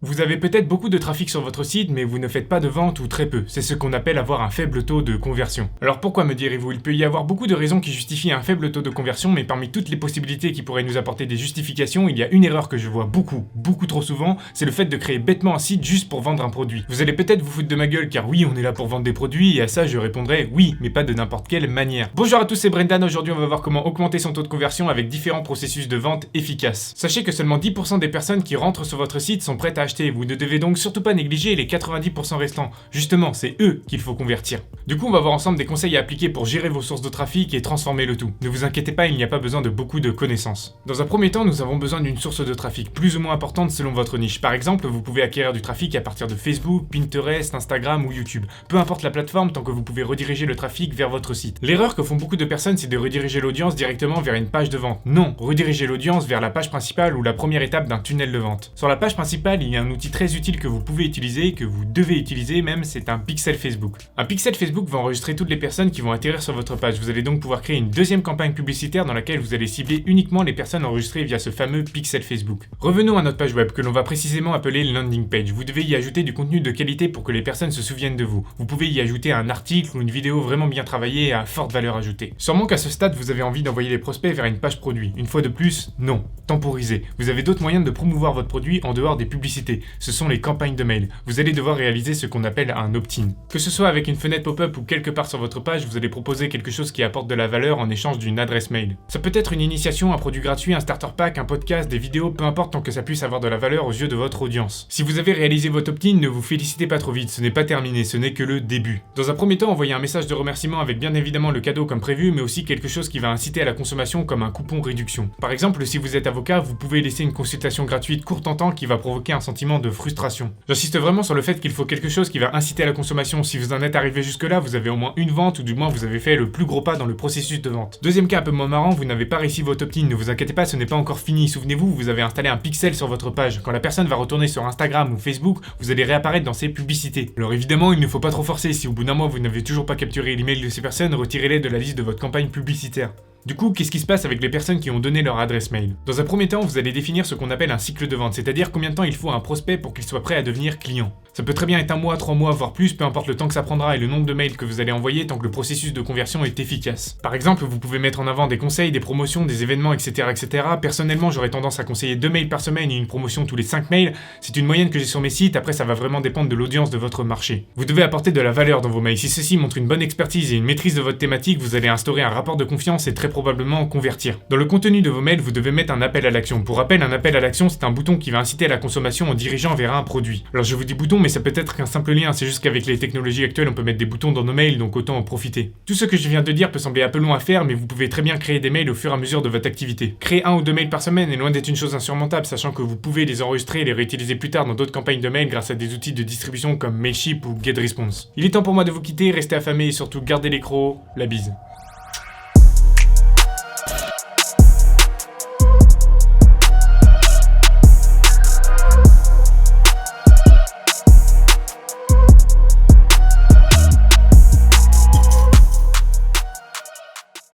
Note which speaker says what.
Speaker 1: Vous avez peut-être beaucoup de trafic sur votre site, mais vous ne faites pas de vente ou très peu. C'est ce qu'on appelle avoir un faible taux de conversion. Alors pourquoi, me direz-vous? Il peut y avoir beaucoup de raisons qui justifient un faible taux de conversion, mais parmi toutes les possibilités qui pourraient nous apporter des justifications, il y a une erreur que je vois beaucoup trop souvent, c'est le fait de créer bêtement un site juste pour vendre un produit. Vous allez peut-être vous foutre de ma gueule, car oui, on est là pour vendre des produits, et à ça je répondrai oui, mais pas de n'importe quelle manière. Bonjour à tous, c'est Brendan, aujourd'hui on va voir comment augmenter son taux de conversion avec différents processus de vente efficaces. Sachez que seulement 10% des personnes qui rentrent sur votre site sont prêtes à acheter, vous ne devez donc surtout pas négliger les 90% restants. Justement, c'est eux qu'il faut convertir. Du coup, on va voir ensemble des conseils à appliquer pour gérer vos sources de trafic et transformer le tout. Ne vous inquiétez pas, il n'y a pas besoin de beaucoup de connaissances. Dans un premier temps, nous avons besoin d'une source de trafic plus ou moins importante selon votre niche. Par exemple, vous pouvez acquérir du trafic à partir de Facebook, Pinterest, Instagram ou YouTube. Peu importe la plateforme, tant que vous pouvez rediriger le trafic vers votre site. L'erreur que font beaucoup de personnes, c'est de rediriger l'audience directement vers une page de vente. Non, redirigez l'audience vers la page principale ou la première étape d'un tunnel de vente. Sur la page principale, il y a un outil très utile que vous pouvez utiliser, que vous devez utiliser même, c'est un pixel Facebook. Un pixel Facebook va enregistrer toutes les personnes qui vont atterrir sur votre page. Vous allez donc pouvoir créer une deuxième campagne publicitaire dans laquelle vous allez cibler uniquement les personnes enregistrées via ce fameux pixel Facebook. Revenons à notre page web que l'on va précisément appeler landing page. Vous devez y ajouter du contenu de qualité pour que les personnes se souviennent de vous. Vous pouvez y ajouter un article ou une vidéo vraiment bien travaillée et à forte valeur ajoutée. Sûrement qu'à ce stade, vous avez envie d'envoyer les prospects vers une page produit. Une fois de plus, non. Temporisez. Vous avez d'autres moyens de promouvoir votre produit en dehors des publicités. Ce sont les campagnes de mail. Vous allez devoir réaliser ce qu'on appelle un opt-in. Que ce soit avec une fenêtre pop-up ou quelque part sur votre page, vous allez proposer quelque chose qui apporte de la valeur en échange d'une adresse mail. Ça peut être une initiation, un produit gratuit, un starter pack, un podcast, des vidéos, peu importe tant que ça puisse avoir de la valeur aux yeux de votre audience. Si vous avez réalisé votre opt-in, ne vous félicitez pas trop vite, ce n'est pas terminé, ce n'est que le début. Dans un premier temps, envoyez un message de remerciement avec bien évidemment le cadeau comme prévu, mais aussi quelque chose qui va inciter à la consommation comme un coupon réduction. Par exemple, si vous êtes avocat, vous pouvez laisser une consultation gratuite courte en temps qui va provoquer un sentiment de frustration. J'insiste vraiment sur le fait qu'il faut quelque chose qui va inciter à la consommation. Si vous en êtes arrivé jusque-là, vous avez au moins une vente ou du moins vous avez fait le plus gros pas dans le processus de vente. Deuxième cas un peu moins marrant, vous n'avez pas réussi votre opt-in. Ne vous inquiétez pas, ce n'est pas encore fini. Souvenez-vous, vous avez installé un pixel sur votre page. Quand la personne va retourner sur Instagram ou Facebook, vous allez réapparaître dans ses publicités. Alors évidemment, il ne faut pas trop forcer. Si au bout d'un mois vous n'avez toujours pas capturé l'email de ces personnes, retirez-les de la liste de votre campagne publicitaire. Du coup, qu'est-ce qui se passe avec les personnes qui ont donné leur adresse mail? Dans un premier temps, vous allez définir ce qu'on appelle un cycle de vente, c'est-à-dire combien de temps il faut à un prospect pour qu'il soit prêt à devenir client. Ça peut très bien être 1 mois, 3 mois, voire plus, peu importe le temps que ça prendra et le nombre de mails que vous allez envoyer tant que le processus de conversion est efficace. Par exemple, vous pouvez mettre en avant des conseils, des promotions, des événements, etc. Personnellement, j'aurais tendance à conseiller 2 mails par semaine et une promotion tous les 5 mails. C'est une moyenne que j'ai sur mes sites, après ça va vraiment dépendre de l'audience de votre marché. Vous devez apporter de la valeur dans vos mails. Si ceci montre une bonne expertise et une maîtrise de votre thématique, vous allez instaurer un rapport de confiance et très probablement convertir. Dans le contenu de vos mails, vous devez mettre un appel à l'action. Pour rappel, un appel à l'action, c'est un bouton qui va inciter à la consommation en dirigeant vers un produit. Alors je vous dis bouton, mais ça peut être qu'un simple lien, c'est juste qu'avec les technologies actuelles, on peut mettre des boutons dans nos mails, donc autant en profiter. Tout ce que je viens de dire peut sembler un peu long à faire, mais vous pouvez très bien créer des mails au fur et à mesure de votre activité. Créer 1 ou 2 mails par semaine est loin d'être une chose insurmontable, sachant que vous pouvez les enregistrer et les réutiliser plus tard dans d'autres campagnes de mails grâce à des outils de distribution comme Mailchimp ou GetResponse. Il est temps pour moi de vous quitter, restez affamés et surtout gardez les crocs, la bise.